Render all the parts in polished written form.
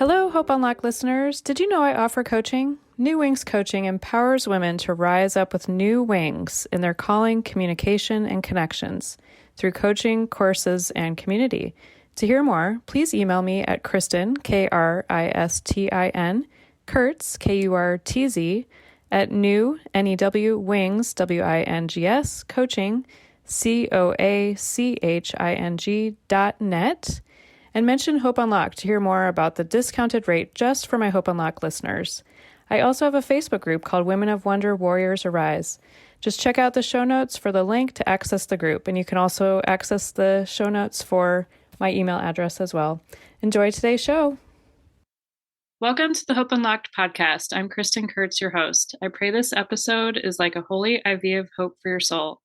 Hello, Hope Unlocked listeners. Did you know I offer coaching? New Wings Coaching empowers women to rise up with new wings in their calling, communication, and connections through coaching, courses, and community. To hear more, please email me at Kristin, Kristin, Kurtz, Kurtz, at new, New Wings, Wings, coaching, coaching.net. And mention Hope Unlocked to hear more about the discounted rate just for my Hope Unlocked listeners. I also have a Facebook group called Women of Wonder Warriors Arise. Just check out the show notes for the link to access the group, and you can also access the show notes for my email address as well. Enjoy today's show. Welcome to the Hope Unlocked podcast. I'm Kristin Kurtz, your host. I pray this episode is like a holy IV of hope for your soul.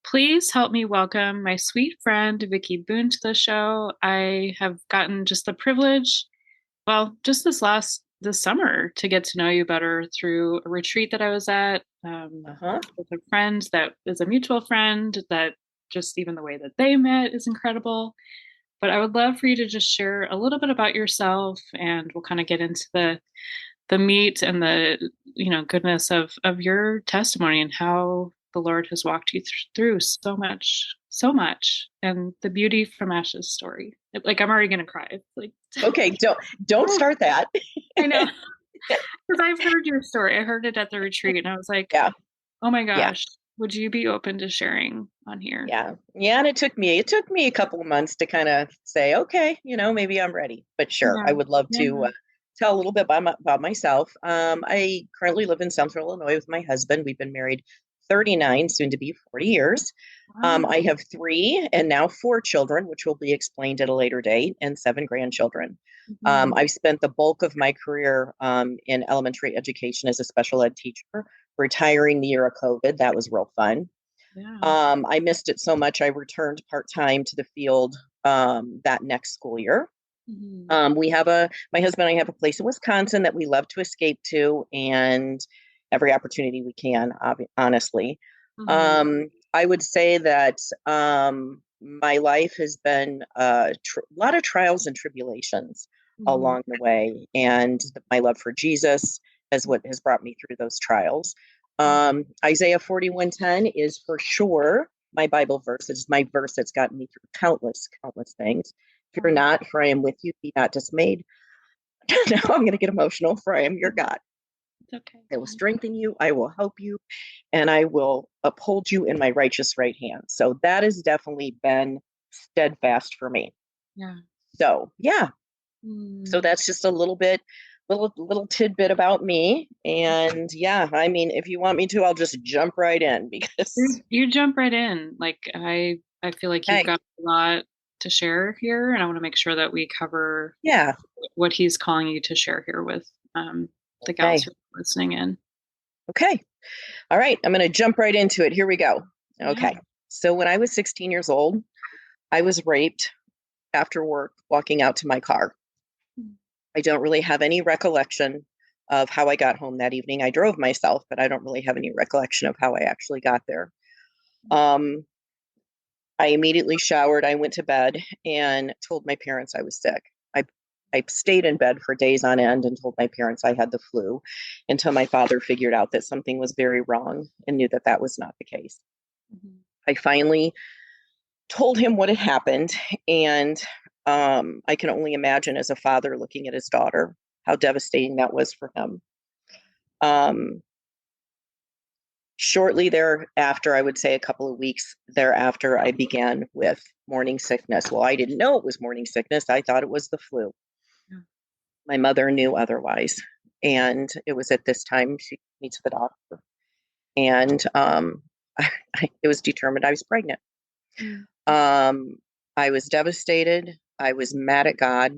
Please help me welcome my sweet friend, Vicki Boone, to the show. I have gotten just the privilege, just this summer to get to know you better through a retreat that I was at with a friend that is a mutual friend, that just even the way that they met is incredible. But I would love for you to just share a little bit about yourself, and we'll kind of get into the meat and the goodness of your testimony and how the Lord has walked you through so much, and the beauty from Ashes story. Like, I'm already going to cry. Like, okay, don't start that. I know, because I've heard your story. I heard it at the retreat, and I was like, yeah. Oh my gosh, would you be open to sharing on here? Yeah, and it took me a couple of months to kind of say, okay, maybe I'm ready. But sure, I would love to tell a little bit about myself. I currently live in Central Illinois with my husband. We've been married 39, soon to be 40 years. Wow. I have 3 and now 4 children, which will be explained at a later date, and 7 grandchildren. Mm-hmm. I've spent the bulk of my career in elementary education as a special ed teacher, retiring the year of COVID. That was real fun. Yeah. I missed it so much, I returned part-time to the field that next school year. Mm-hmm. My husband and I have a place in Wisconsin that we love to escape to, and every opportunity we can, honestly. Mm-hmm. I would say that my life has been a lot of trials and tribulations along the way, and my love for Jesus is what has brought me through those trials. Isaiah 41:10 is for sure my Bible verse. It's my verse that's gotten me through countless things. Fear not, for I am with you. Be not dismayed. Now I'm going to get emotional, for I am your God. Okay. I will strengthen you, I will help you, and I will uphold you in my righteous right hand. So that has definitely been steadfast for me. Yeah. So, yeah. So that's just a little tidbit about me. And yeah, I mean, if you want me to, I'll just jump right in, because you jump right in. Like, I feel like you've got a lot to share here, and I want to make sure that we cover what he's calling you to share here with the gals who are listening in. Okay. All right. I'm going to jump right into it. Here we go. Okay. Yeah. So when I was 16 years old, I was raped after work, walking out to my car. I don't really have any recollection of how I got home that evening. I drove myself, but I don't really have any recollection of how I actually got there. I immediately showered. I went to bed and told my parents I was sick. I stayed in bed for days on end and told my parents I had the flu, until my father figured out that something was very wrong and knew that that was not the case. Mm-hmm. I finally told him what had happened, and I can only imagine, as a father looking at his daughter, how devastating that was for him. Shortly thereafter, I would say a couple of weeks thereafter, I began with morning sickness. Well, I didn't know it was morning sickness. I thought it was the flu. My mother knew otherwise. And it was at this time she took me to the doctor. And it was determined I was pregnant. Mm-hmm. I was devastated. I was mad at God.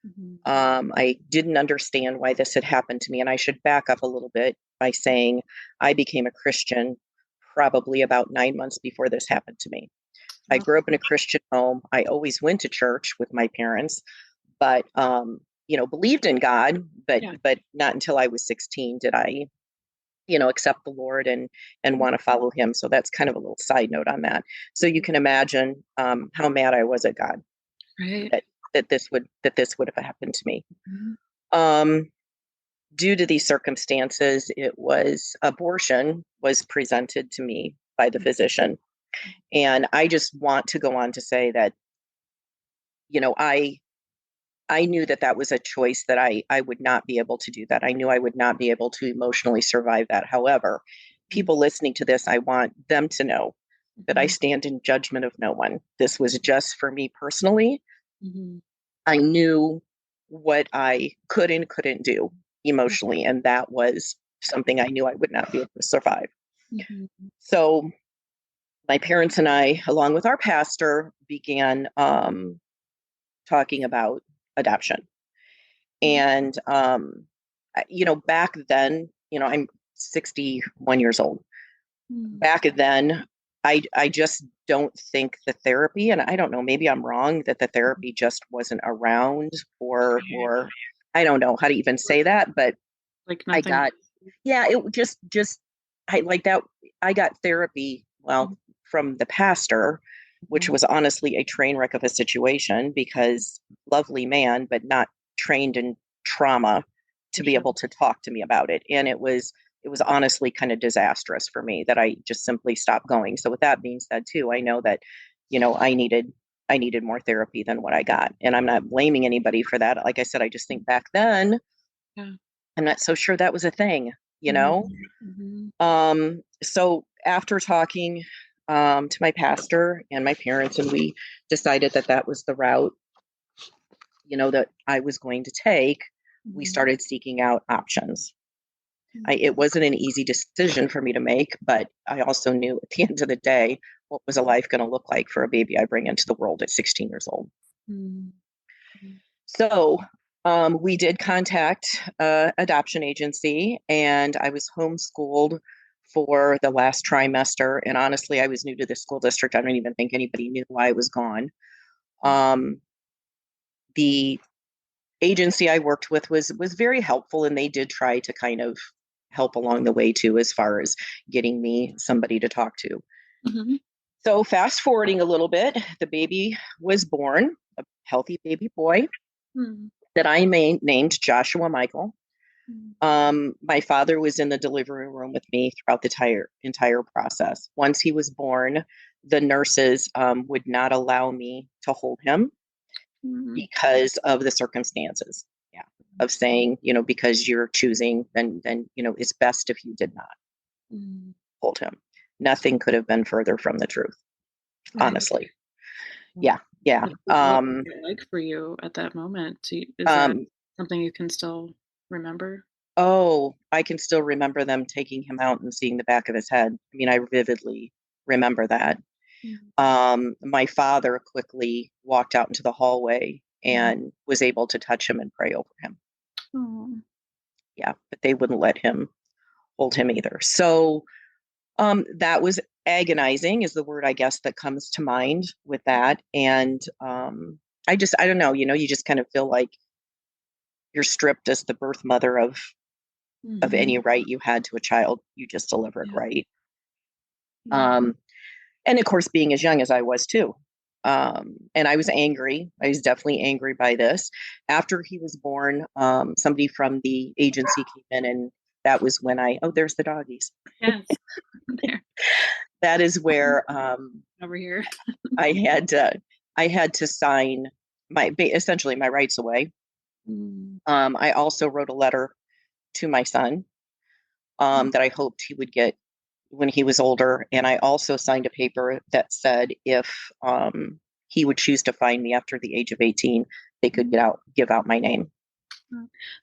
Mm-hmm. I didn't understand why this had happened to me. And I should back up a little bit by saying I became a Christian probably about 9 months before this happened to me. I grew up in a Christian home. I always went to church with my parents, but believed in God, but not until I was 16 did I, accept the Lord and want to follow him. So that's kind of a little side note on that. So you can imagine how mad I was at God, right, that this would have happened to me. Mm-hmm. Due to these circumstances, abortion was presented to me by the physician. And I just want to go on to say that, I knew that that was a choice that I would not be able to do that. I knew I would not be able to emotionally survive that. However, people listening to this, I want them to know that I stand in judgment of no one. This was just for me personally. I knew what I could and couldn't do emotionally, and that was something I knew I would not be able to survive. So my parents and I, along with our pastor, began talking about adoption. And, back then, I'm 61 years old. Back then, I just don't think the therapy, and I don't know, maybe I'm wrong, that the therapy just wasn't around, or I don't know how to even say that, but like nothing. It just, I like that. I got therapy, well, from the pastor, which was honestly a train wreck of a situation, because lovely man, but not trained in trauma to be able to talk to me about it. And it was honestly kind of disastrous for me that I just simply stopped going. So with that being said too, I know that, I needed more therapy than what I got. And I'm not blaming anybody for that. Like I said, I just think back then, I'm not so sure that was a thing, So after talking to my pastor and my parents, and we decided that that was the route, that I was going to take, we started seeking out options. It wasn't an easy decision for me to make, but I also knew at the end of the day, what was a life going to look like for a baby I bring into the world at 16 years old. So we did contact adoption agency, and I was homeschooled for the last trimester. And honestly, I was new to the school district. I don't even think anybody knew why I was gone. The agency I worked with was very helpful, and they did try to kind of help along the way too, as far as getting me somebody to talk to. So fast forwarding a little bit, the baby was born, a healthy baby boy that I named Joshua Michael. My father was in the delivery room with me throughout the entire process. Once he was born, the nurses would not allow me to hold him because of the circumstances. Of saying, because you're choosing, then it's best if you did not hold him. Nothing could have been further from the truth, honestly. Yeah. What was it like for you at that moment? Is that something you can still remember? Oh, I can still remember them taking him out and seeing the back of his head. I mean, I vividly remember that. My father quickly walked out into the hallway and was able to touch him and pray over him. Yeah, but they wouldn't let him hold him either. So that was agonizing, is the word, I guess, that comes to mind with that. And I don't know, you just kind of feel like you're stripped as the birth mother of any right you had to a child you just delivered, right? And of course, being as young as I was too. And I was angry. I was definitely angry by this. After he was born, somebody from the agency came in, and that was when there's the doggies. Yes. There. That is where over here. I had to sign essentially my rights away. I also wrote a letter to my son that I hoped he would get when he was older. And I also signed a paper that said if he would choose to find me after the age of 18, they could give out my name.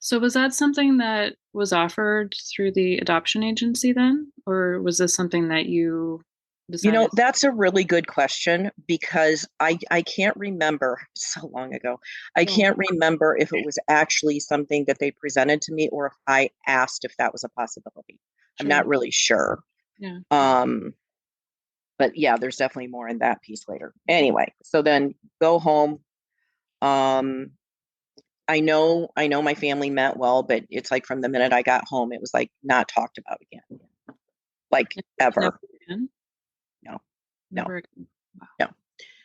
So was that something that was offered through the adoption agency then? Or was this something that you decided? That's a really good question, because I can't remember, so long ago. I can't remember if it was actually something that they presented to me or if I asked if that was a possibility. I'm not really sure. Yeah. But yeah, there's definitely more in that piece later. Anyway, so then go home. I know my family meant well, but it's like from the minute I got home, it was like not talked about again. Like ever. Never again? No. Never again. Wow. No.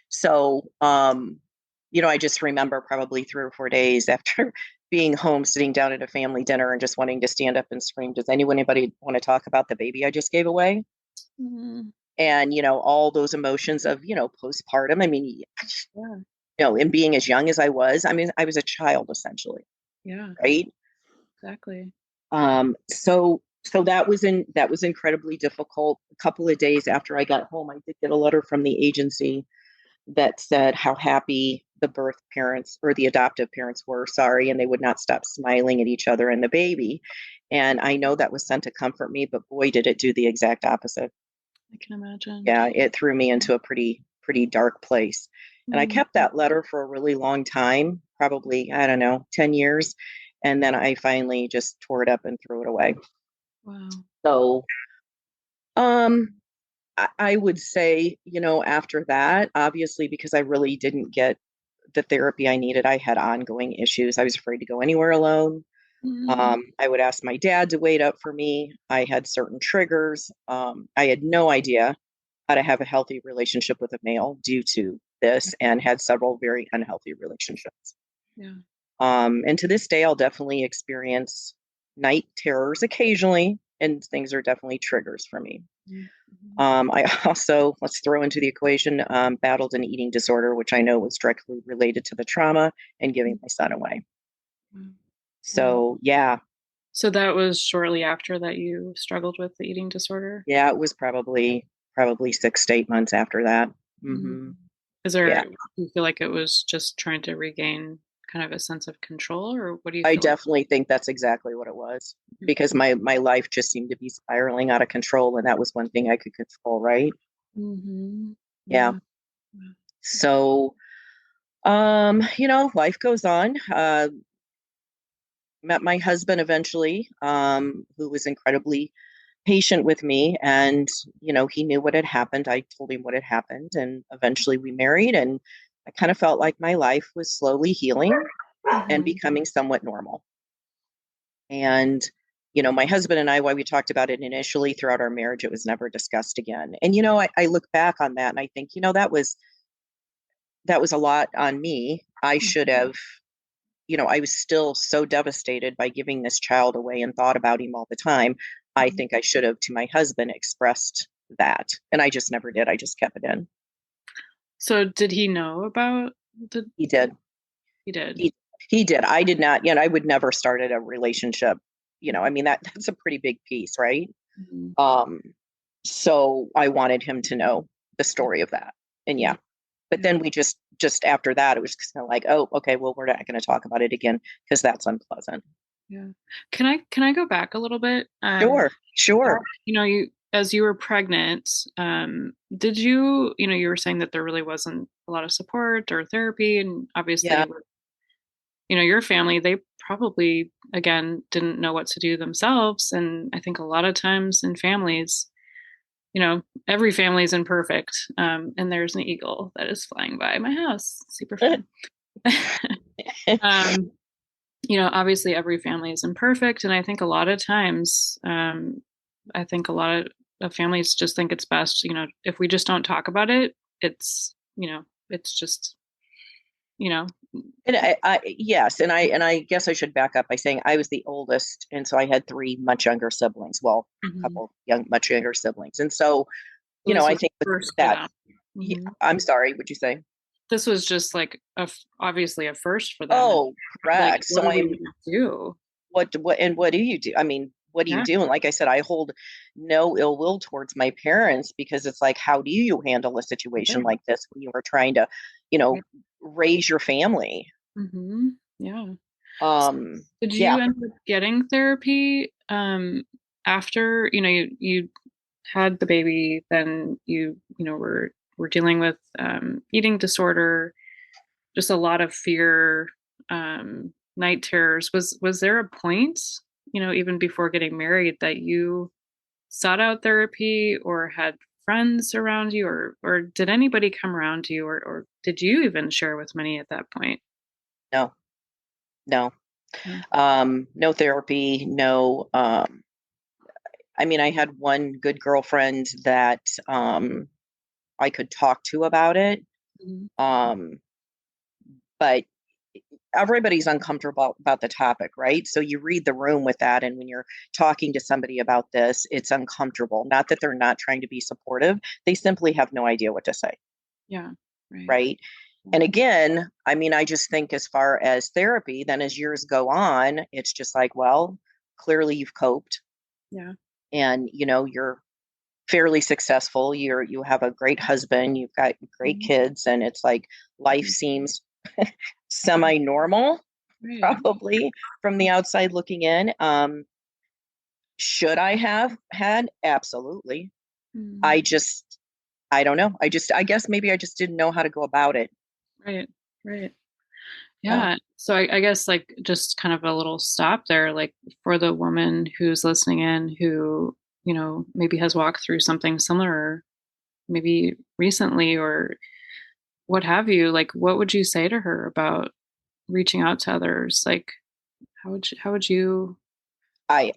So, I just remember probably 3 or 4 days after being home, sitting down at a family dinner and just wanting to stand up and scream, does anybody want to talk about the baby I just gave away? Mm-hmm. And, all those emotions of, postpartum. I mean, and being as young as I was, I mean, I was a child essentially. Yeah. Right. Exactly. So that was incredibly difficult. A couple of days after I got home, I did get a letter from the agency that said how happy the birth parents or the adoptive parents were, sorry, and they would not stop smiling at each other and the baby. And I know that was sent to comfort me, but boy, did it do the exact opposite. I can imagine. Yeah, it threw me into a pretty dark place. And I kept that letter for a really long time, probably, I don't know, 10 years. And then I finally just tore it up and threw it away. Wow. So, I would say, after that, obviously, because I really didn't get the therapy I needed, I had ongoing issues. I was afraid to go anywhere alone. I would ask my dad to wait up for me. I had certain triggers. I had no idea how to have a healthy relationship with a male due to this, and had several very unhealthy relationships. Yeah. And to this day, I'll definitely experience night terrors occasionally, and things are definitely triggers for me. I also, let's throw into the equation, battled an eating disorder, which I know was directly related to the trauma and giving my son away. So, yeah. So that was shortly after that you struggled with the eating disorder? Yeah, it was probably 6 to 8 months after that. Mm-hmm. Is there, do you feel like it was just trying to regain kind of a sense of control, or what do you feel I definitely think that's exactly what it was, because my life just seemed to be spiraling out of control, and that was one thing I could control, right? Yeah. So, life goes on. Met my husband eventually, who was incredibly patient with me, and he knew what had happened. I told him what had happened, and eventually we married, and I kind of felt like my life was slowly healing and becoming somewhat normal. And my husband and I, why we talked about it initially throughout our marriage, it was never discussed again. And I look back on that and I think that was a lot on me. I should have, I was still so devastated by giving this child away and thought about him all the time. I think I should have, to my husband, expressed that. And I just never did. I just kept it in. So did he know about the... He did. He did. He did. I did not, I would never started a relationship. I mean, that's a pretty big piece, right? So I wanted him to know the story of that. And yeah. But then we just after that, it was just kind of like, oh, okay, well, we're not going to talk about it again because that's unpleasant. Yeah. Can I go back a little bit? Sure. You, as you were pregnant, did you, you were saying that there really wasn't a lot of support or therapy, and obviously, your family, they probably, again, didn't know what to do themselves. And I think a lot of times in families, every family is imperfect. And there's an eagle that is flying by my house. Super fun. Obviously every family is imperfect. And I think a lot of times, I think a lot of families just think it's best, if we just don't talk about it, it's just, And yes. And I guess I should back up by saying I was the oldest. And so I had 3 much younger siblings. Well, a couple much younger siblings. And so, I think that, I'm sorry, what'd you say? This was just like obviously a first for them. Oh, correct. Like, what do we do? What do you do? I mean, what do you do? And like I said, I hold no ill will towards my parents, because it's like, how do you handle a situation like this when you are trying to, raise your family? Yeah. Did you Yeah. end up getting therapy after, you had the baby, then you were dealing with eating disorder, just a lot of fear, night terrors. Was there a point, even before getting married, that you sought out therapy or had friends around you, or did anybody come around you, or did you even share with many at that point? No. No therapy, no. I mean, I had one good girlfriend that I could talk to about it. But everybody's uncomfortable about the topic, right? So you read the room with that. And when you're talking to somebody about this, it's uncomfortable. Not that they're not trying to be supportive. They simply have no idea what to say. Yeah. Right. Right. And again, I mean, I just think as far as therapy, then as years go on, it's just like, well, clearly you've coped. Yeah. And, you're fairly successful. You have a great husband, you've got great kids, and it's like life seems semi-normal, probably from the outside looking in. Should I have had? Absolutely. I don't know. I guess maybe I just didn't know how to go about it. Right. Right. Yeah. So I guess like just kind of a little stop there, like for the woman who's listening in who, maybe has walked through something similar, maybe recently or what have you, like what would you say to her about reaching out to others? Like how would you I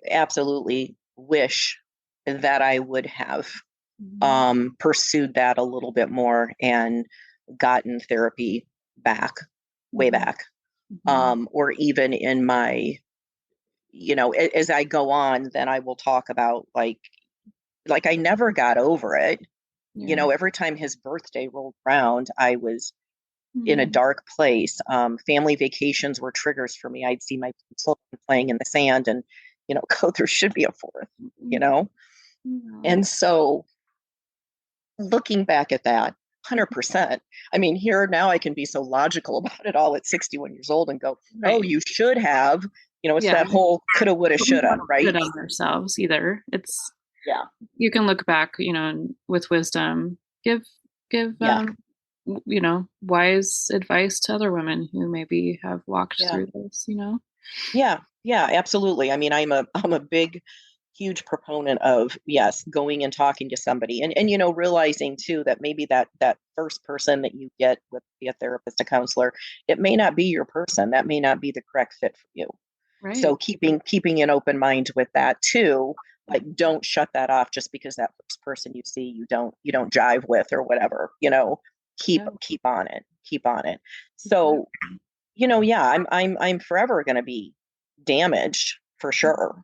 absolutely wish that I would have pursued that a little bit more and gotten therapy way back. Or even in my, as I go on, then I will talk about like I never got over it. Every time his birthday rolled around, I was in a dark place. Family vacations were triggers for me. I'd see my children playing in the sand and, go, there should be a fourth. And so looking back at that, 100%. I mean, here now I can be so logical about it all at 61 years old and go, oh, you should have, it's that whole coulda, woulda, shoulda, right? Good on ourselves either. It's, you can look back, and with wisdom, give, wise advice to other women who maybe have walked through this, Yeah, absolutely. I mean, I'm a big, huge proponent of, yes, going and talking to somebody and realizing too that maybe that first person that you get with be a therapist, a counselor, it may not be your person. That may not be the correct fit for you. Right. So keeping an open mind with that too, like don't shut that off just because that first person you see you don't jive with or whatever, keep on it. So, I'm forever going to be damaged for sure.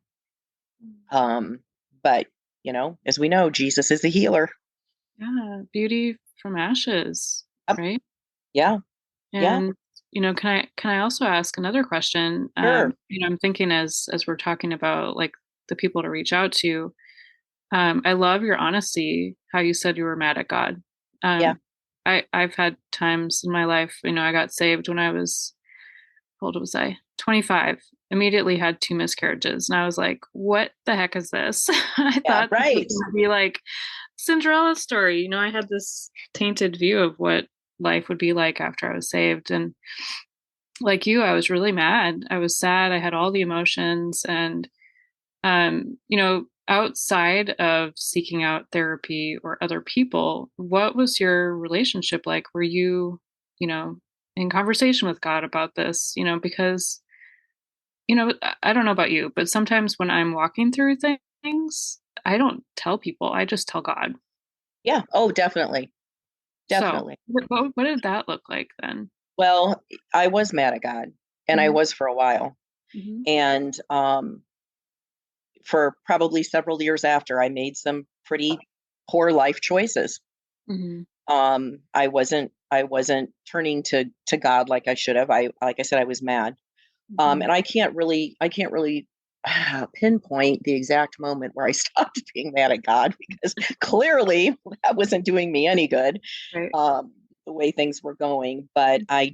But as we know, Jesus is the healer. Yeah, beauty from ashes, right? Yeah. And can I also ask another question? Sure. I'm thinking as we're talking about like the people to reach out to. I love your honesty. How you said you were mad at God. I've had times in my life. I got saved when I was, how old was I? 25. Immediately had 2 miscarriages, and I was like, "What the heck is this?" I thought this was gonna be like Cinderella story. I had this tainted view of what life would be like after I was saved. And like you, I was really mad. I was sad. I had all the emotions. And, outside of seeking out therapy or other people, what was your relationship like? Were you, in conversation with God about this? Because, I don't know about you, but sometimes when I'm walking through things, I don't tell people. I just tell God. Yeah. Oh, definitely. Definitely. So, what did that look like then? Well, I was mad at God, and I was for a while. And for probably several years after, I made some pretty poor life choices. I wasn't turning to God like I should have. Like I said, I was mad. And I can't really pinpoint the exact moment where I stopped being mad at God, because clearly that wasn't doing me any good. Right. The way things were going. But I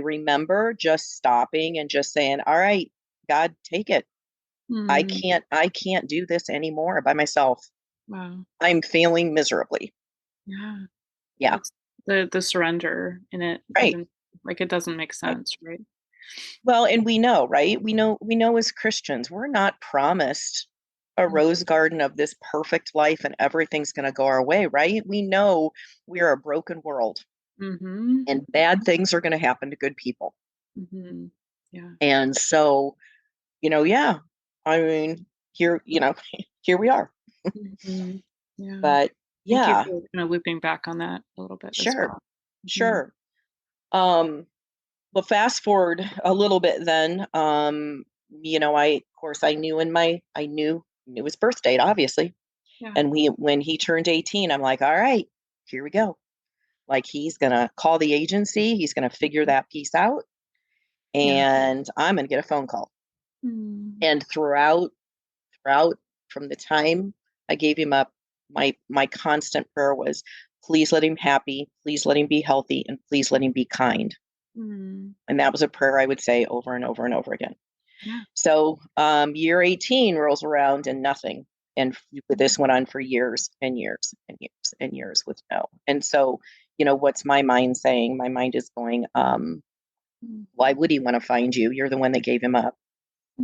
remember just stopping and just saying, all right, God, take it. I can't do this anymore by myself. Wow. I'm failing miserably. Yeah. Yeah. It's the surrender in it. Right. Even, like it doesn't make sense, right? Well, and we know, right? We know as Christians, we're not promised a rose garden of this perfect life and everything's going to go our way, right? We know we're a broken world, and bad things are going to happen to good people. Yeah. And so, yeah, I mean, here, here we are. Yeah. But Thank you yeah, for kind of looping back on that a little bit as sure, well. sure. Um, Well, fast forward a little bit then, of course I knew his birth date, obviously. Yeah. And when he turned 18, I'm like, all right, here we go. Like he's gonna call the agency, he's gonna figure that piece out, Yeah. and I'm gonna get a phone call. Mm. And throughout from the time I gave him up, my constant prayer was, please let him happy, please let him be healthy, and please let him be kind. Mm. And that was a prayer I would say over and over and over again. Yeah. So year 18 rolls around and nothing. And this went on for years and years and years and years with no. And so, what's my mind saying? My mind is going, why would he want to find you? You're the one that gave him up.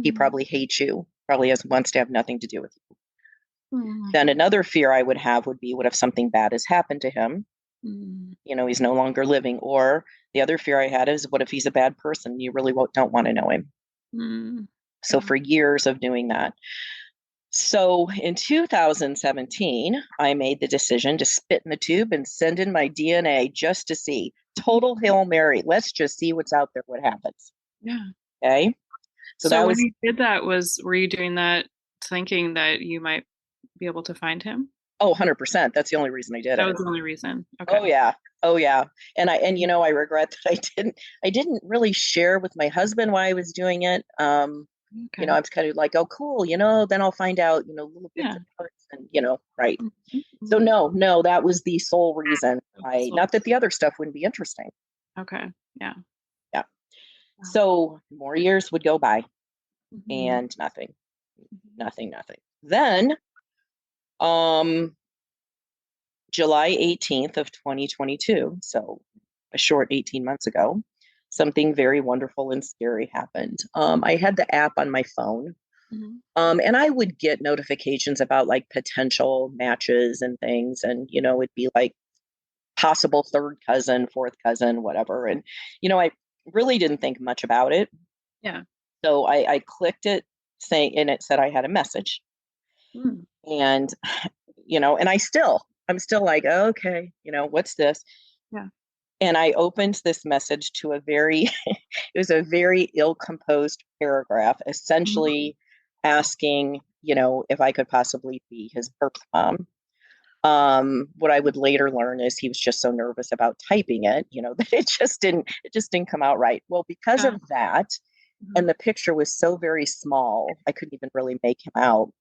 He probably hates you, probably wants to have nothing to do with you. Then another fear I would have would be, what if something bad has happened to him? He's no longer living. Or the other fear I had is, what if he's a bad person? You really don't want to know him. So for years of doing that. So in 2017, I made the decision to spit in the tube and send in my DNA just to see. Total Hail Mary. Let's just see what's out there, what happens. Yeah. Okay. So when you did that, were you doing that thinking that you might be able to find him? Oh, 100%. That's the only reason I did it. That was the only reason. Okay. Oh yeah. And I regret that I didn't really share with my husband why I was doing it. Okay. I was kind of like, oh, cool, then I'll find out, little bits and parts and, right. So no, that was the sole reason. Not that the other stuff wouldn't be interesting. Okay. Yeah. Yeah. So more years would go by and nothing. Then, July 18th of 2022, so a short 18 months ago, something very wonderful and scary happened. I had the app on my phone, and I would get notifications about like potential matches and things, and it'd be like possible third cousin, fourth cousin, whatever. And I really didn't think much about it. Yeah. So I clicked it, and it said I had a message, and and I'm still like, okay, what's this? Yeah. And I opened this message to it was a very ill-composed paragraph, essentially asking, if I could possibly be his birth mom. What I would later learn is he was just so nervous about typing it, that it just didn't come out right. Well, because of that, and the picture was so very small, I couldn't even really make him out.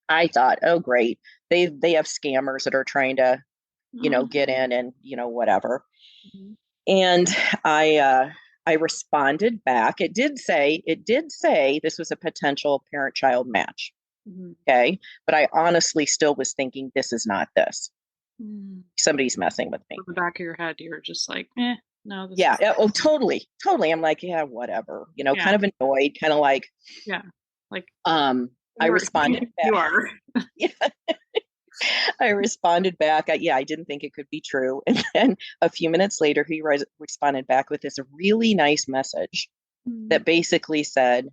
I thought, oh, great. They have scammers that are trying to, get in and, whatever. And I responded back. It did say this was a potential parent-child match. Okay. But I honestly still was thinking, this is not this. Somebody's messing with me. In the back of your head, you were just like, no. Oh, totally. I'm like, yeah, whatever, kind of annoyed, kind of like, like, I responded back. You are. I responded back. I didn't think it could be true. And then a few minutes later, he responded back with this really nice message that basically said,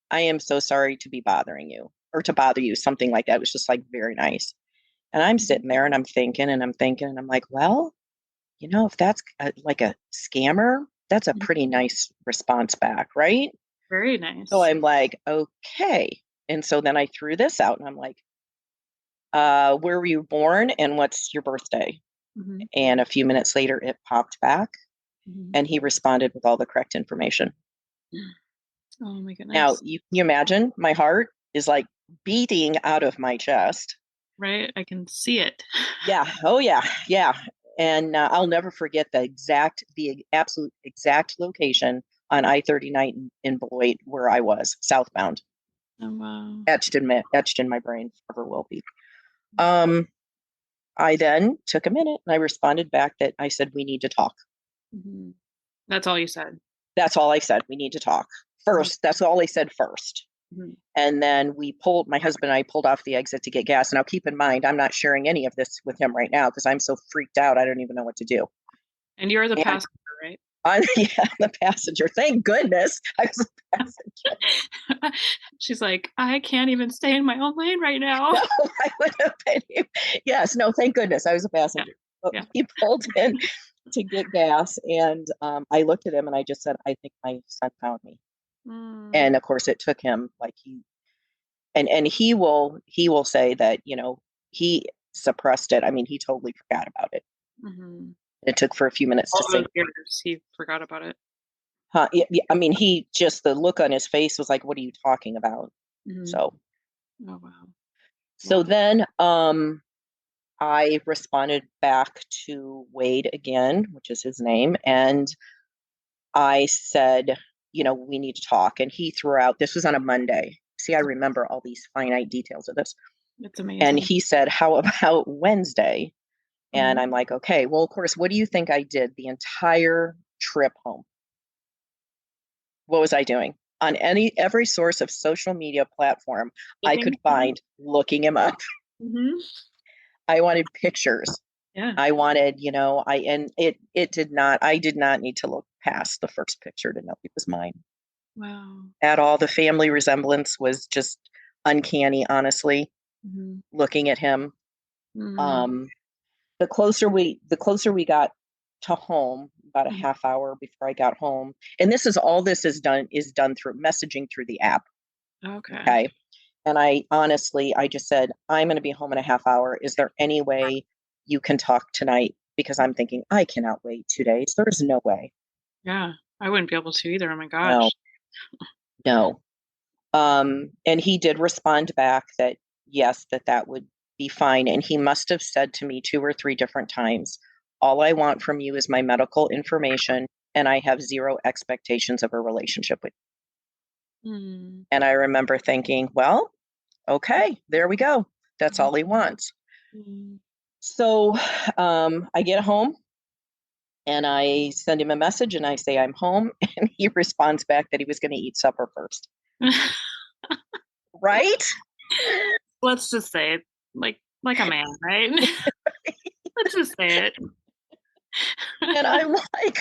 I am so sorry to be bothering you, or to bother you, something like that. It was just like very nice. And I'm sitting there and I'm thinking and I'm like, well, if that's like a scammer, that's a pretty nice response back, right? Very nice. So I'm like, okay. And so then I threw this out and I'm like, where were you born and what's your birthday? And a few minutes later, it popped back and he responded with all the correct information. Oh my goodness. Now, you imagine my heart is like beating out of my chest. Right. I can see it. Yeah. Oh, yeah. Yeah. And I'll never forget the absolute exact location on I-39 in Beloit where I was, southbound. Oh, wow. Etched in my brain, forever will be. I then took a minute and I responded back that I said, we need to talk. That's all you said? That's all I said. We need to talk first. That's all I said first. And then my husband and I pulled off the exit to get gas. Now, keep in mind, I'm not sharing any of this with him right now because I'm so freaked out. I don't even know what to do. And you're the passenger, right? I'm the passenger. Thank goodness I was a passenger. She's like, I can't even stay in my own lane right now. No, I would have been. Yes, no, thank goodness I was a passenger. Yeah. He pulled in. to get gas. And I looked at him and I just said, I think my son found me. And of course it took him like and he will say that, he suppressed it. I mean, he totally forgot about it. It took for a few minutes to All those sink. years, he forgot about it. Yeah, I mean, he just, the look on his face was like, what are you talking about? So, oh wow. So then I responded back to Wade again, which is his name, and I said, we need to talk. And he threw out, this was on a Monday. See, I remember all these finite details of this. It's amazing. And he said, how about Wednesday? And I'm like, okay, well, of course, what do you think I did the entire trip home? What was I doing? On every source of social media platform I could find, looking him up. I wanted pictures. Yeah. I wanted, I did not need to look past the first picture to know it was mine. Wow. At all. The family resemblance was just uncanny, honestly, looking at him. The closer we got to home, about a half hour before I got home, and this is done through messaging through the app. Okay. And I just said, I'm going to be home in a half hour. Is there any way you can talk tonight? Because I'm thinking, I cannot wait 2 days. There's no way. Yeah, I wouldn't be able to either. Oh my gosh. No. And he did respond back that yes, that would be fine. And he must have said to me 2 or 3 different times, all I want from you is my medical information, and I have zero expectations of a relationship with you. And I remember thinking, well, okay, there we go. That's all he wants. So I get home and I send him a message and I say, I'm home. And he responds back that he was going to eat supper first. Right? Let's just say it like a man, right? Let's just say it. And I'm like,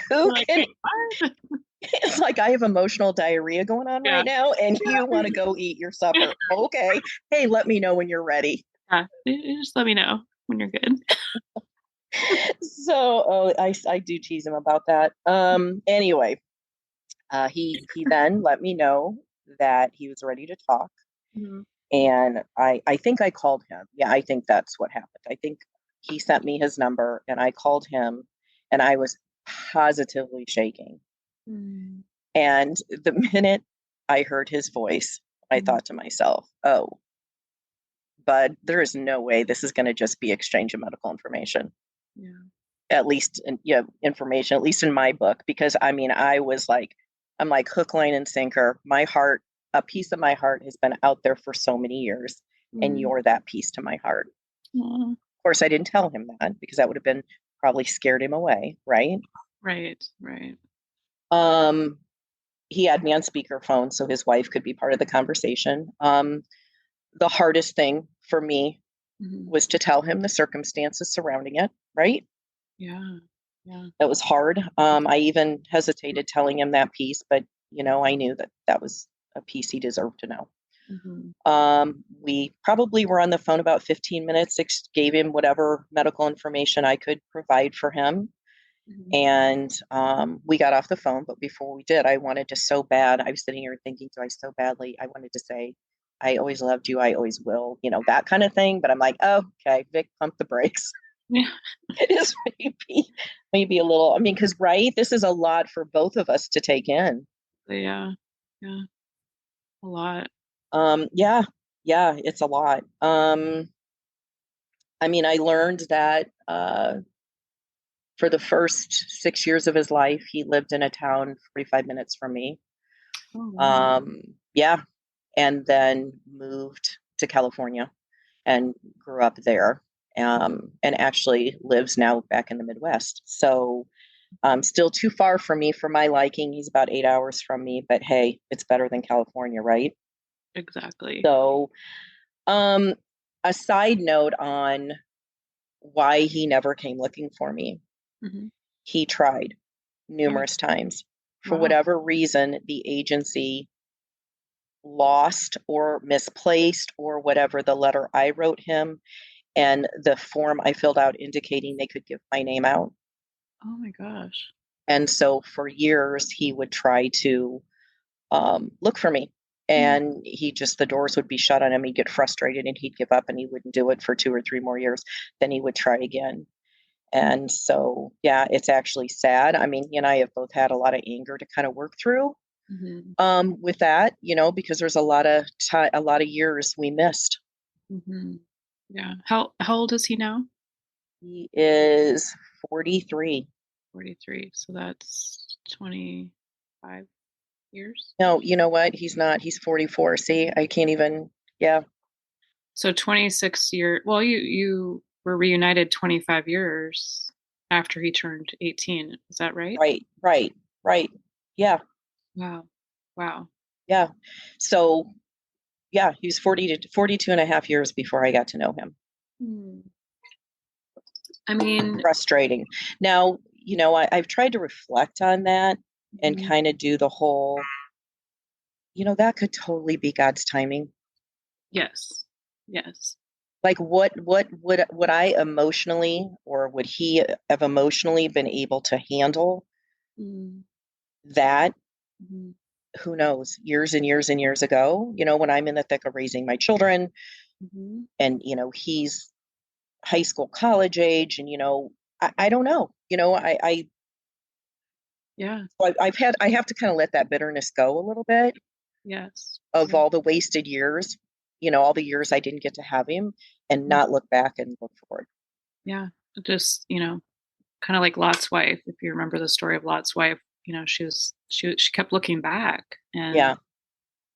it's like I have emotional diarrhea going on right now, and you want to go eat your supper. Okay. Hey, let me know when you're ready. Yeah, just let me know when you're good. So I do tease him about that. Anyway, he then let me know that he was ready to talk. And I think I called him. Yeah, I think that's what happened. I think he sent me his number and I called him, and I was positively shaking. And the minute I heard his voice, I thought to myself, oh, but there is no way this is going to just be exchange of medical information. Yeah. At least, information, at least in my book, because I mean, I'm like hook, line, and sinker. My heart, a piece of my heart has been out there for so many years, and you're that piece to my heart. Of course, I didn't tell him that because that would have been probably scared him away, right? Right. He had me on speakerphone so his wife could be part of the conversation. The hardest thing for me was to tell him the circumstances surrounding it, right? Yeah. That was hard. I even hesitated telling him that piece, but I knew that was a piece he deserved to know. We probably were on the phone about 15 minutes, gave him whatever medical information I could provide for him. And we got off the phone, but before we did, I wanted to so bad. I was sitting here thinking, I wanted to say, I always loved you. I always will, that kind of thing. But I'm like, oh, okay, Vic, pump the brakes. Yeah. It is maybe a little, because, right, this is a lot for both of us to take in. Yeah. A lot. Yeah, it's a lot. I learned that for the first 6 years of his life, he lived in a town 45 minutes from me. Oh, wow. Yeah. And then moved to California and grew up there, and actually lives now back in the Midwest. So still too far from me for my liking. He's about 8 hours from me, but hey, it's better than California, right? Exactly. So a side note on why he never came looking for me. He tried numerous times. For whatever reason, the agency lost or misplaced or whatever the letter I wrote him and the form I filled out indicating they could give my name out. Oh my gosh. And so for years, he would try to look for me. And the doors would be shut on him. He'd get frustrated and he'd give up and he wouldn't do it for 2 or 3 more years. Then he would try again. And so, yeah, it's actually sad. I mean, he and I have both had a lot of anger to kind of work through with that, because there's a lot of years we missed. Yeah. How old is he now? He is 43. 43. So that's 25 years. No, you know what? He's not. He's 44. See, I can't even. Yeah. So 26 years. Well, you were reunited 25 years after he turned 18. Is that right? Right. Yeah. Wow. Wow. Yeah. So, yeah, he was 42 and a half years before I got to know him. I mean, frustrating. Now, I've tried to reflect on that and kind of do the whole, that could totally be God's timing. Yes. Yes. Like what would I emotionally, or would he have emotionally been able to handle that? Who knows? Years and years and years ago, when I'm in the thick of raising my children and, he's high school, college age, and, I don't know, Yeah. So I have to kind of let that bitterness go a little bit. Yes. Of all the wasted years, all the years I didn't get to have him, and not look back and look forward. Yeah. Just, kind of like Lot's wife. If you remember the story of Lot's wife, she kept looking back. And Yeah.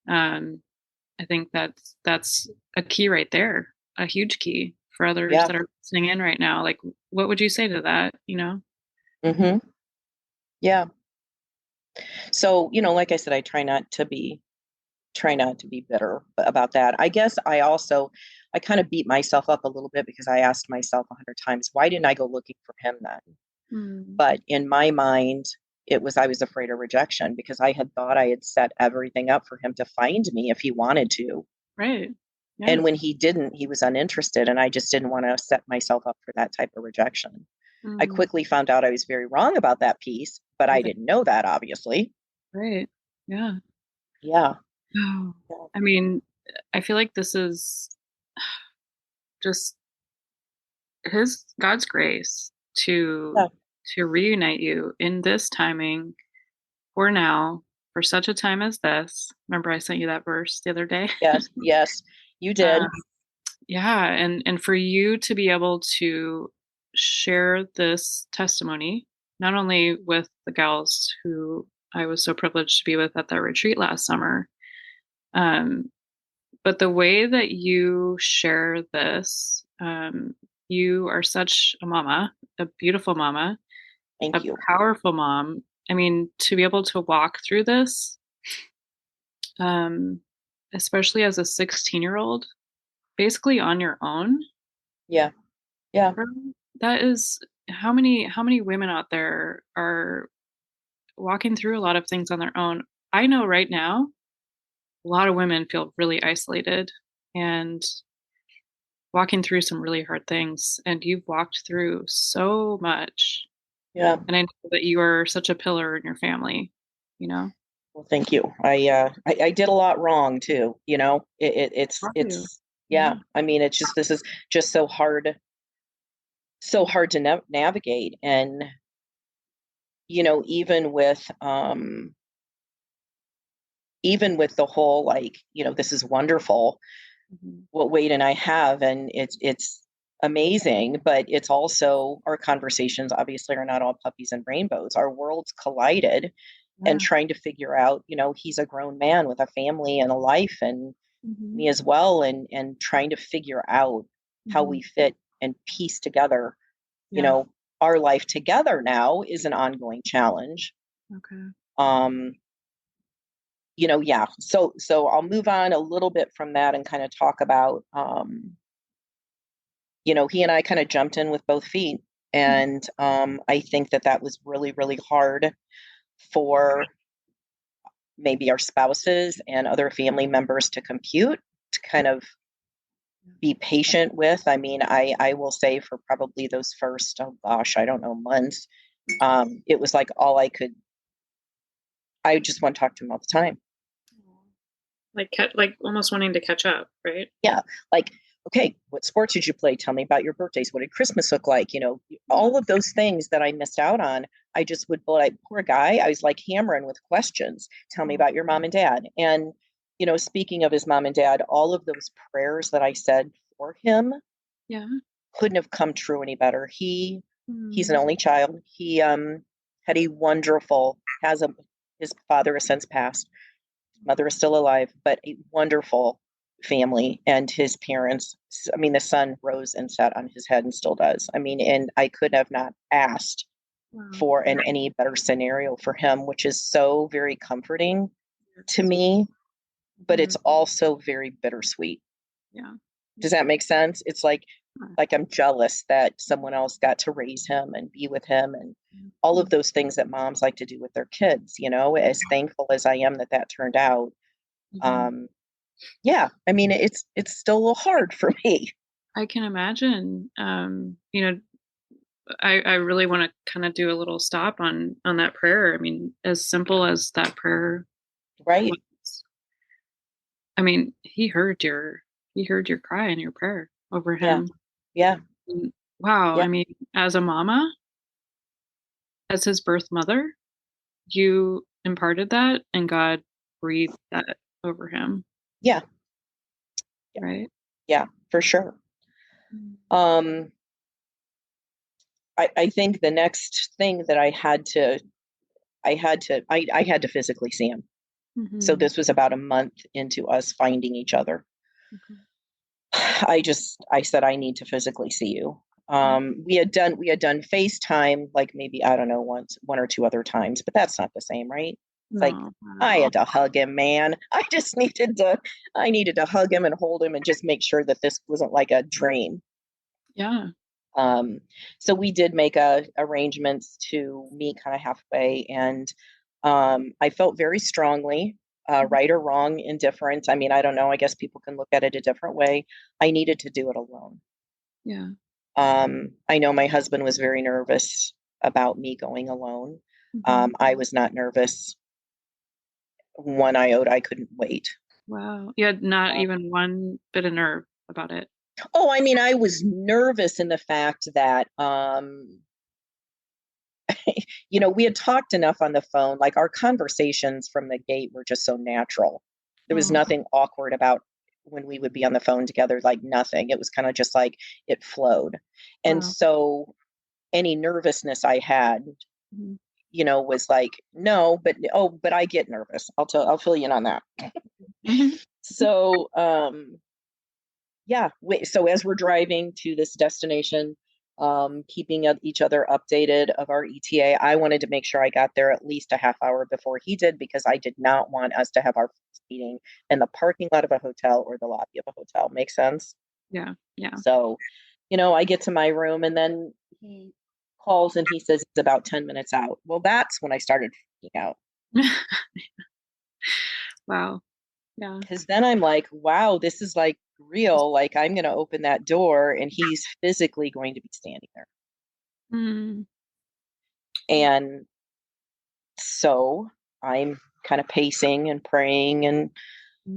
I think that's a key right there, a huge key for others Yeah. that are listening in right now. Like, what would you say to that? Yeah. So, like I said, I try not to be bitter about that. I guess I kind of beat myself up a little bit because I asked myself 100 times, why didn't I go looking for him then? But in my mind, I was afraid of rejection because I had thought I had set everything up for him to find me if he wanted to. Right. Yeah. And when he didn't, he was uninterested. And I just didn't want to set myself up for that type of rejection. I quickly found out I was very wrong about that piece, but I didn't know that, obviously. Right. Yeah. Yeah. Oh, I mean, I feel like this is just God's grace to reunite you in this timing for now, for such a time as this. Remember, I sent you that verse the other day. Yes, you did. Yeah, and for you to be able to share this testimony, not only with the gals who I was so privileged to be with at that retreat last summer, but the way that you share this, you are such a mama, a beautiful mama, Thank you. powerful mom. I mean, to be able to walk through this, especially as a 16-year-old, basically on your own. Yeah. That is how many women out there are walking through a lot of things on their own. I know right now, a lot of women feel really isolated and walking through some really hard things, and you've walked through so much. Yeah. And I know that you are such a pillar in your family, Well, thank you. I did a lot wrong too, it's yeah. I mean, this is just so hard to navigate. And, even with the whole, like, this is wonderful, what Wade and I have, and it's amazing, but it's also, our conversations obviously are not all puppies and rainbows. Our worlds collided, and trying to figure out, he's a grown man with a family and a life, and me as well, and trying to figure out how we fit and piece together, our life together now is an ongoing challenge. Okay. Yeah. So I'll move on a little bit from that and kind of talk about, he and I kind of jumped in with both feet. And I think that was really, really hard for maybe our spouses and other family members to compute, to kind of be patient with. I mean, I will say, for probably those first, oh gosh, I don't know, months, It was like I just want to talk to him all the time. Like almost wanting to catch up, right? Yeah. Like, okay, what sports did you play? Tell me about your birthdays. What did Christmas look like? All of those things that I missed out on. I just would, like, poor guy. I was like hammering with questions. Tell me about your mom and dad. And, speaking of his mom and dad, all of those prayers that I said for him couldn't have come true any better. He's an only child. He had a wonderful, his father has since passed. Mother is still alive, but a wonderful family, and his parents, the sun rose and set on his head and still does. And I could have not asked for any better scenario for him, which is so very comforting to me, but it's also very bittersweet. Yeah. Does that make sense? It's like I'm jealous that someone else got to raise him and be with him and all of those things that moms like to do with their kids, as thankful as I am that turned out. Yeah, it's still a little hard for me. I can imagine. I really want to kind of do a little stop on that prayer. As simple as that prayer. Right. Was. He heard your cry and your prayer over him. Yeah. And, wow. Yeah. As a mama, as his birth mother, you imparted that and God breathed that over him. Yeah. Right. Yeah, for sure. I think the next thing that I had to physically see him. Mm-hmm. So this was about a month into us finding each other. Mm-hmm. I said, I need to physically see you. We had done FaceTime, like maybe, I don't know, one or two other times, but that's not the same, right? Like I had to hug him, man. I needed to hug him and hold him and just make sure that this wasn't like a dream. Yeah. So we did make arrangements to meet kind of halfway, and I felt very strongly, right or wrong, indifferent. I don't know. I guess people can look at it a different way. I needed to do it alone. Yeah. I know my husband was very nervous about me going alone. Mm-hmm. I was not nervous one iota. I couldn't wait. Wow. You had not even one bit of nerve about it. Oh, I was nervous in the fact that, we had talked enough on the phone, like our conversations from the gate were just so natural. There was nothing awkward about when we would be on the phone together, like nothing. It was kind of just like it flowed. And so any nervousness I had, was like, no, but I get nervous. I'll fill you in on that. So, yeah. So as we're driving to this destination, keeping each other updated of our ETA, I wanted to make sure I got there at least a half hour before he did, because I did not want us to have our first meeting in the parking lot of a hotel or the lobby of a hotel. Make sense? Yeah. Yeah. So, I get to my room and then he calls and he says it's about 10 minutes out. Well, that's when I started freaking out. Wow. Yeah. Because then I'm like, wow, this is like real. Like I'm going to open that door and he's physically going to be standing there. Mm. And so I'm kind of pacing and praying and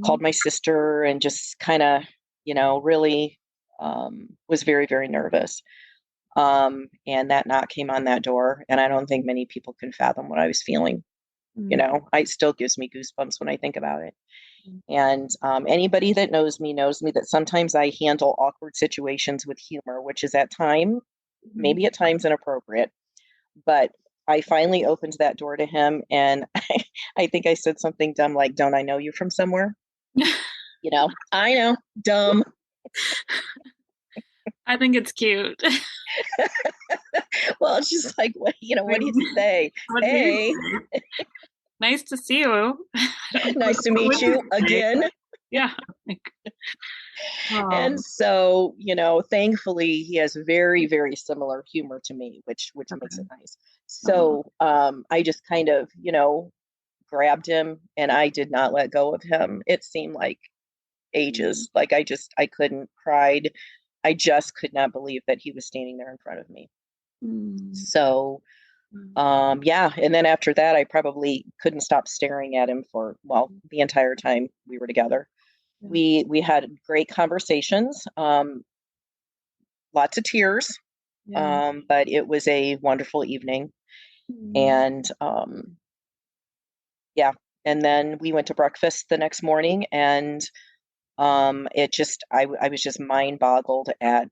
called my sister and just kind of, really was very, very nervous. And that knock came on that door. And I don't think many people can fathom what I was feeling. It still gives me goosebumps when I think about it. And anybody that knows me that sometimes I handle awkward situations with humor, which is maybe at times inappropriate. But I finally opened that door to him, and I think I said something dumb like, "Don't I know you from somewhere?" I know, dumb. I think it's cute. Well, it's just like, what do you say? Hey. Nice to see you. Nice to meet you again. Yeah. And so, thankfully he has very, very similar humor to me, which makes it nice. So I just kind of, grabbed him and I did not let go of him. It seemed like ages. Like I couldn't, cried. I just could not believe that he was standing there in front of me. So Yeah. And then after that, I probably couldn't stop staring at him for, well, the entire time we were together. We had great conversations, lots of tears, but it was a wonderful evening. And yeah, and then we went to breakfast the next morning, and I was just mind boggled at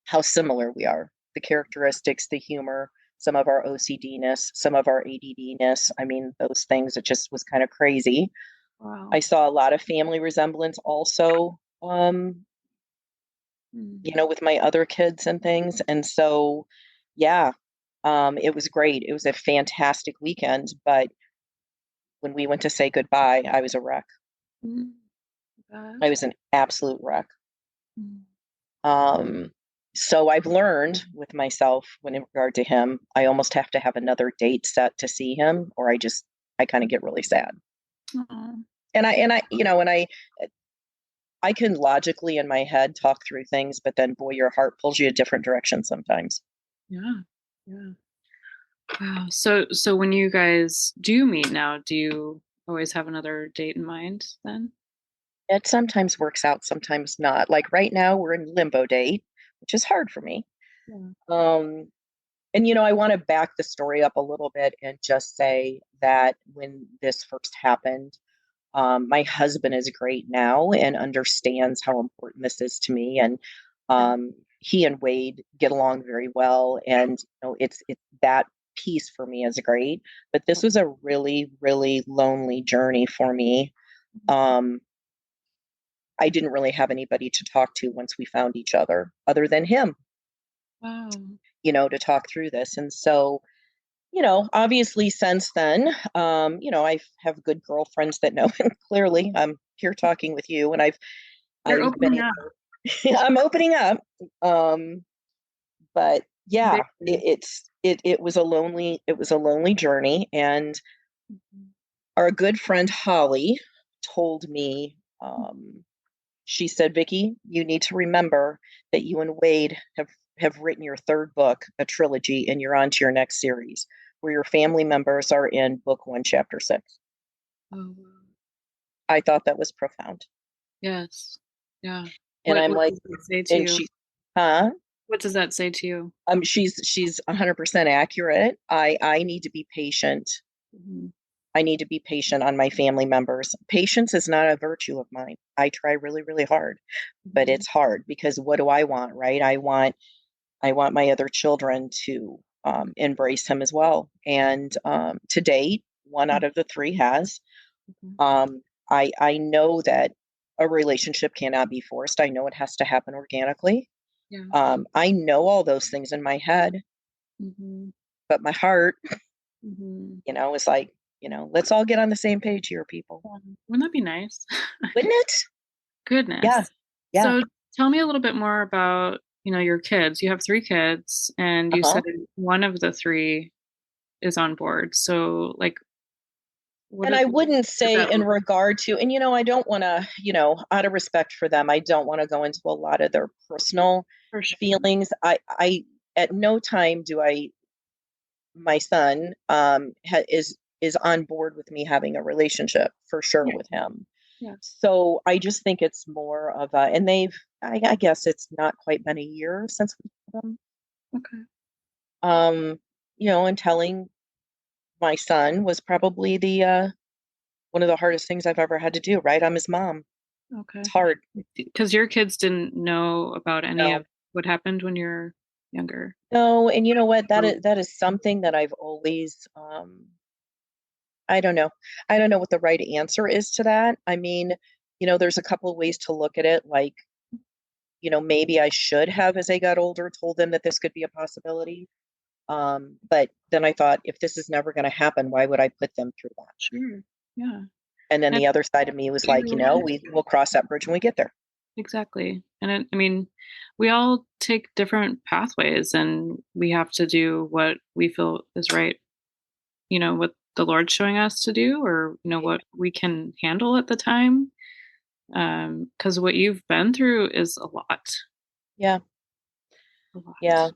how similar we are, the characteristics, the humor, some of our OCD-ness, some of our ADD-ness. I mean, those things, it just was kind of crazy. Wow. I saw a lot of family resemblance also, with my other kids and things. And so, yeah, it was great. It was a fantastic weekend. But when we went to say goodbye, I was a wreck. I was an absolute wreck. So I've learned with myself when in regard to him, I almost have to have another date set to see him, or I kind of get really sad. I can logically in my head talk through things, but then boy, your heart pulls you a different direction sometimes. Yeah. Wow. So when you guys do meet now, do you always have another date in mind then? It sometimes works out, sometimes not. Like right now, we're in limbo date, which is hard for me. And I want to back the story up a little bit and just say that when this first happened, my husband is great now and understands how important this is to me. And he and Wade get along very well. And it's that piece for me is great. But this was a really, really lonely journey for me. I didn't really have anybody to talk to once we found each other than him. Wow. To talk through this. And so, obviously since then, I have good girlfriends that know, and clearly I'm here talking with you, and I've been up. I'm opening up. But yeah, it was a lonely journey. And our good friend Holly told me, she said, Vicki, you need to remember that you and Wade have written your third book, a trilogy, and you're on to your next series, where your family members are in book 1, chapter 6. Oh, I thought that was profound. yes. Yeah. And I'm like, does that say to you? Huh? What does that say to you? She's 100% accurate. I need to be patient. I need to be patient on my family members. Patience is not a virtue of mine. I try really, really hard, but it's hard because what do I want, right? I want my other children to embrace him as well. And to date, 1 out of the 3 has. I know that a relationship cannot be forced. I know it has to happen organically. I know all those things in my head, but my heart, is like, let's all get on the same page here, people. Wouldn't that be nice? Wouldn't it? Goodness. Yeah. So tell me a little bit more about, your kids. You have 3 kids, and you said one of the 3 is on board. So like, and I wouldn't say in regard to, and I don't want to, out of respect for them, I don't want to go into a lot of their personal feelings. I at no time do my son is on board with me having a relationship for sure with him. Yeah. So I just think it's more of a, and I guess it's not quite been a year since we met them. Okay. And telling my son was probably the one of the hardest things I've ever had to do, right? I'm his mom. Okay. It's hard. Because your kids didn't know about any of what happened when you're younger. No, and you know what? That is something that I've always I don't know. I don't know what the right answer is to that. I mean, there's a couple of ways to look at it. Like, maybe I should have, as I got older, told them that this could be a possibility. But then I thought, if this is never going to happen, why would I put them through that? Sure. Yeah. And then the other side of me was like, we'll cross that bridge when we get there. Exactly. And I mean, we all take different pathways, and we have to do what we feel is right, what the Lord's showing us to do, or, what we can handle at the time. Because what you've been through is a lot. Yeah. A lot. Yeah.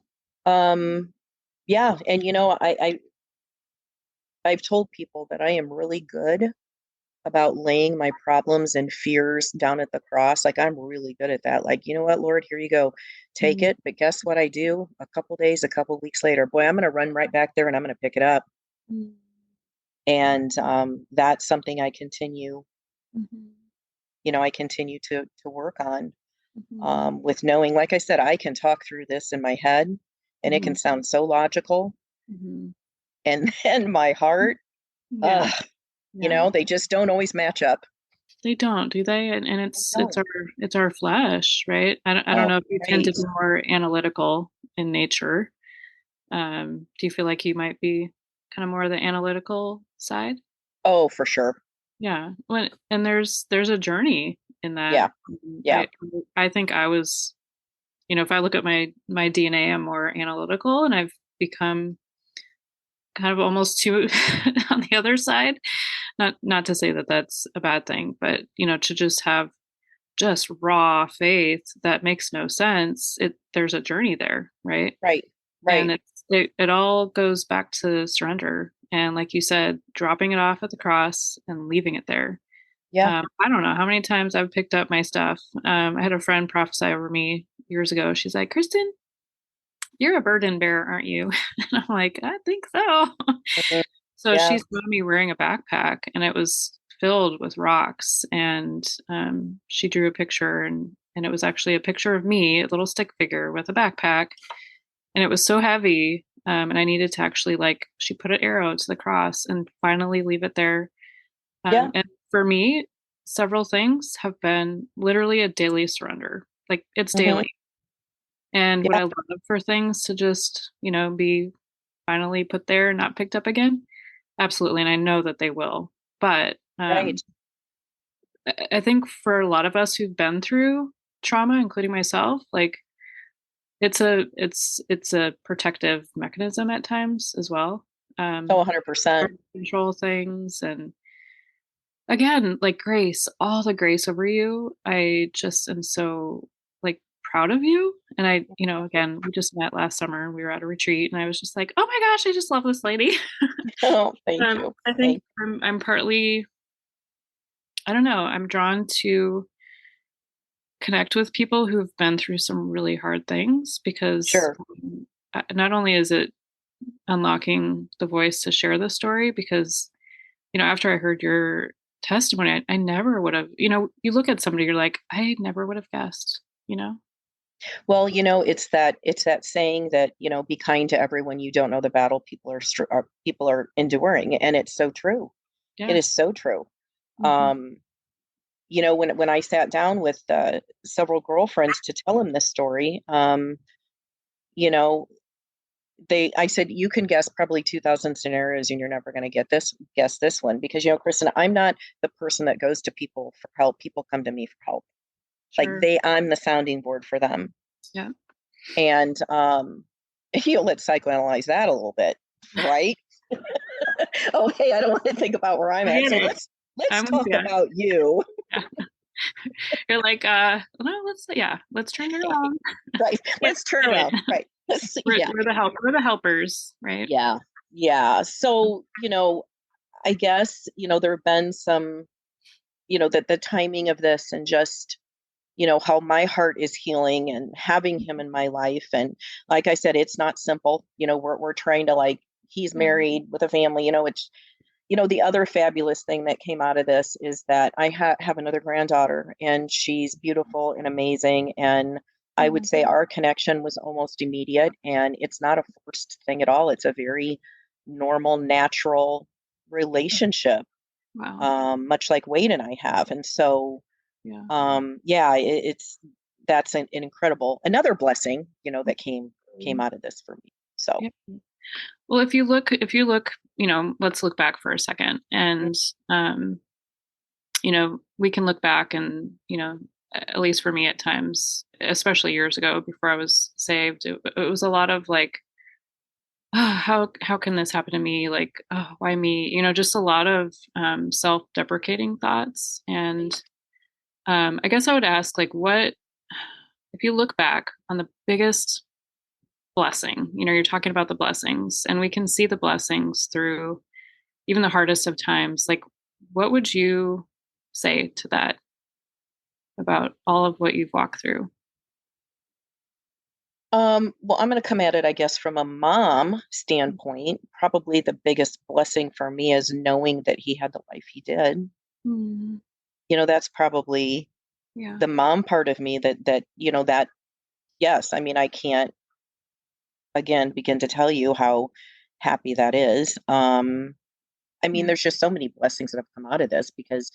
Yeah. And I've told people that I am really good about laying my problems and fears down at the cross. Like I'm really good at that. Like, you know what, Lord, here you go. Take Mhm. it. But guess what I do? A couple days, a couple weeks later, boy, I'm going to run right back there and I'm going to pick it up. Mhm. And that's something Mhm. I continue to work on Mhm. with knowing, like I said, I can talk through this in my head and it can Mhm. sound so logical. Mhm. And then my heart, Yeah. Yeah. they just don't always match up. They don't, do they? And They it's don't. our flesh, right? I don't Oh, know if you tend to right. be more analytical in nature. Do you feel like you might be kind of more the analytical side? Oh, for sure. Yeah. When and there's a journey in that. Yeah. Yeah. I think I was, if I look at my DNA, I'm more analytical, and I've become kind of almost too on the other side. Not to say that that's a bad thing, but to just have just raw faith that makes no sense. There's a journey there, right? Right. And Right. it all goes back to surrender, and like you said, dropping it off at the cross and leaving it there. Yeah. I don't know how many times I've picked up my stuff. I had a friend prophesy over me years ago. She's like, Kristin, you're a burden bearer, aren't you? And I'm like, I think so. Mhm. So she Yeah. saw me wearing a backpack, and it was filled with rocks. And she drew a picture, and it was actually a picture of me, a little stick figure with a backpack. And it was so heavy. And I needed to actually, like, she put an arrow to the cross and finally leave it there. Yeah. And for me, several things have been literally a daily surrender. Like, it's Hmm. daily. And would Yeah. I love for things to just, be finally put there and not picked up again? Absolutely. And I know that they will. But Right. I think for a lot of us who've been through trauma, including myself, like, it's a protective mechanism at times as well. Oh, Um, 100%. control things, and again, like, grace, all the grace over you. I just am so, like, proud of you. And again, we just met last summer and we were at a retreat, and I was just like, oh my gosh, I just love this lady. Oh, thank you. I think Thank I'm partly, I don't know, I'm drawn to connect with people who've been through some really hard things, because Sure. not only is it unlocking the voice to share the story, because after I heard your testimony, I never would have, you look at somebody, you're like, I never would have guessed, you know? Well, it's that saying that, be kind to everyone. You don't know the battle people are enduring, and it's so true. It Yeah. is so true. Mhm. Um, when I sat down with several girlfriends to tell them this story, you know, I said, you can guess probably 2,000 scenarios and you're never going to guess this one because, Kristen, I'm not the person that goes to people for help. People come to me for help. Like Sure. I'm the sounding board for them. Yeah. And, let's psychoanalyze that a little bit, right? Oh, hey, I don't want to think about where I'm I at. get So it. let's I'm with talk you. about you. Yeah. You're like, no, let's turn it around. Right. Get Let's turn it. around. Right. Yeah. We're the helpers, right? Yeah. Yeah. So, I guess, there have been some, that the timing of this and just, how my heart is healing and having him in my life. And like I said, it's not simple. We're trying to he's Yeah. married with a family, it's, the other fabulous thing that came out of this is that I have another granddaughter and she's beautiful and amazing. And I would Mhm. say our connection was almost immediate and it's not a forced thing at all. It's a very normal, natural relationship, Wow. much like Wade and I have. And so, Yeah. yeah, it's that's an incredible another blessing, that came Mhm. out of this for me. So, Yep. Well, if you look, let's look back for a second. And um, we can look back and, at least for me at times, especially years ago before I was saved, it was a lot of like, oh, how can this happen to me? Like, oh, why me? Just a lot of self-deprecating thoughts. And I guess I would ask, like, what if you look back on the biggest blessing. You're talking about the blessings, and we can see the blessings through even the hardest of times. Like, what would you say to that about all of what you've walked through? Well, I'm going to come at it, I guess, from a mom standpoint. Probably the biggest blessing for me is knowing that he had the life he did. Mm, That's probably yeah. the mom part of me that, yes, I mean, I can't, again, begin to tell you how happy that is. I mean, Yeah. there's just so many blessings that have come out of this because,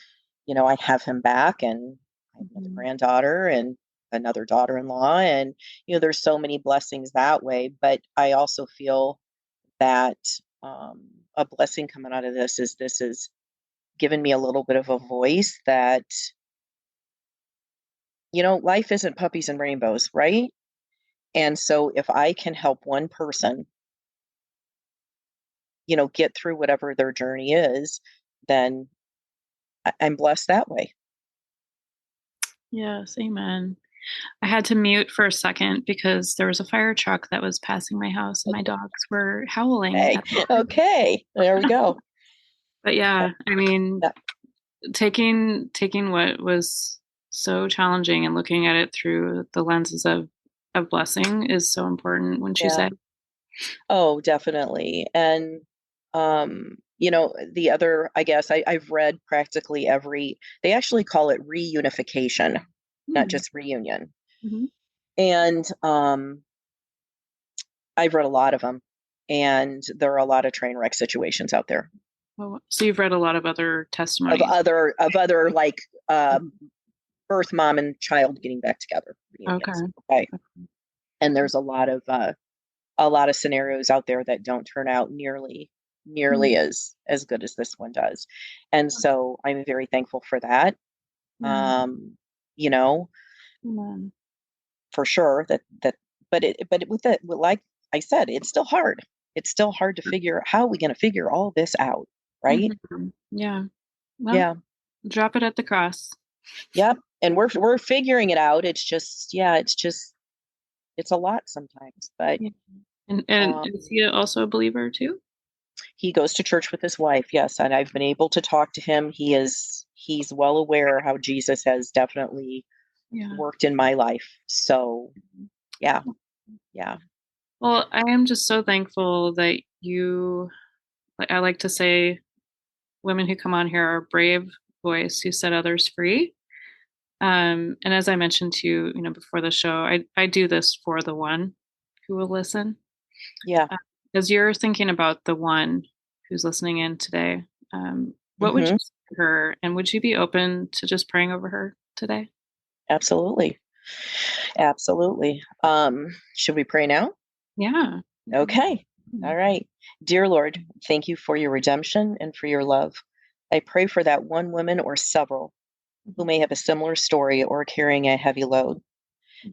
I have him back and I have another Mhm. granddaughter and another daughter-in-law. And, there's so many blessings that way. But I also feel that a blessing coming out of this is given me a little bit of a voice that, life isn't puppies and rainbows, right? And so if I can help one person, get through whatever their journey is, then I'm blessed that way. Yes, amen. I had to mute for a second because there was a fire truck that was passing my house and my dogs were howling Okay. at the Okay. There we go. But yeah, I mean, Yeah. taking what was so challenging and looking at it through the lenses of blessing is so important, wouldn't you Yeah. say? Oh, definitely. And the other, I guess I've read practically they actually call it reunification, not Hmm. just reunion. Mhm. And I've read a lot of them. And there are a lot of train wreck situations out there Oh, so you've read a lot of other of testimonies. other like Mhm. birth mom and child getting back together reunions. Okay. Okay. And there's a lot of scenarios out there that don't turn out Mhm. nearly as good as this one does. And so I'm very thankful for that. Yeah. Um, you know, Amen. for sure but with that, like I said, it's still hard. It's still hard to figure how are we going to figure all this out, right? Mhm. Yeah. Well, Yeah. drop it at the cross. Yep. And we're figuring it out. It's just, yeah, it's a lot sometimes, but Yeah. And um is he also a believer too? he goes to church with his wife, yes, and I've been able to talk to him. He's well aware how Jesus has definitely Yeah. worked in my life. So, yeah, yeah. Well, I am just so thankful that like I like to say, women who come on here are a brave voice who set others free. And as I mentioned to you, before the show, I do this for the one who will listen. Yeah. Uh, as you're thinking about the one who's listening in today, what would Mhm. you say to her, and would you be open to just praying over her today? Absolutely. Absolutely. Should we pray now? Yeah. Okay. Mhm. All right. Dear Lord, thank you for your redemption and for your love. I pray for that one woman or several who Mhm. may have a similar story or carrying a heavy load.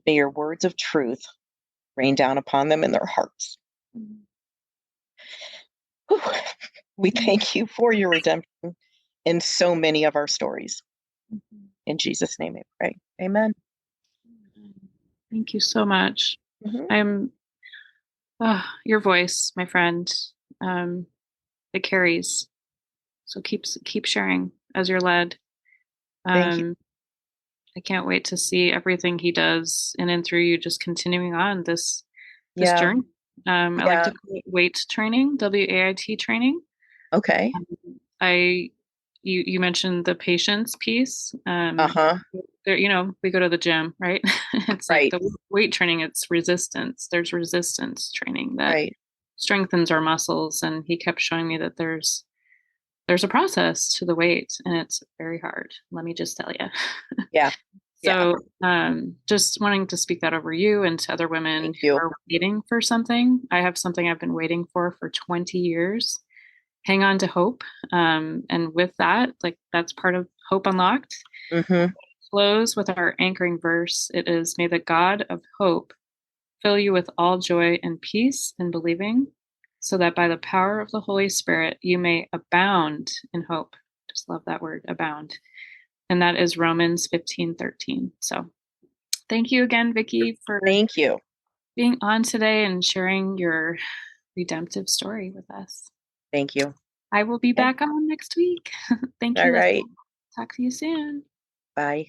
May your words of truth rain down upon them in their hearts. Mhm. Whew. We Mhm. thank you for your redemption in so many of our stories. Mhm. In Jesus' name I pray. Amen. Thank you so much. Mhm. I'm your voice, my friend. Um, it carries. So keep sharing as you're led. Thank you. Um, I can't wait to see everything he does in and through you, just continuing on this Yeah. journey. I like to Yeah. call it weight training, WAIT training. Okay. Um, I you mentioned the patience piece. Uh-huh. There, we go to the gym, right? It's like Right. the weight training. It's resistance. There's resistance training that Right. strengthens our muscles, and he kept showing me that there's a process to the weight, and it's very hard. Let me just tell you. Yeah. Yeah. So, just wanting to speak that over you and to other women Thank who you. are waiting for something. I have something I've been waiting for 20 years. Hang on to hope. And with that, like that's part of Hope Unlocked. Mhm. Close with our anchoring verse. It is, may the God of hope fill you with all joy and peace in believing, so that by the power of the Holy Spirit you may abound in hope. Just love that word, abound. And that is Romans 15:13. So thank you again, Vicki, for Thank you. being on today and sharing your redemptive story with us. Thank you. I will be Okay. back on next week. Thank All you, right. listener. Talk to you soon. Bye.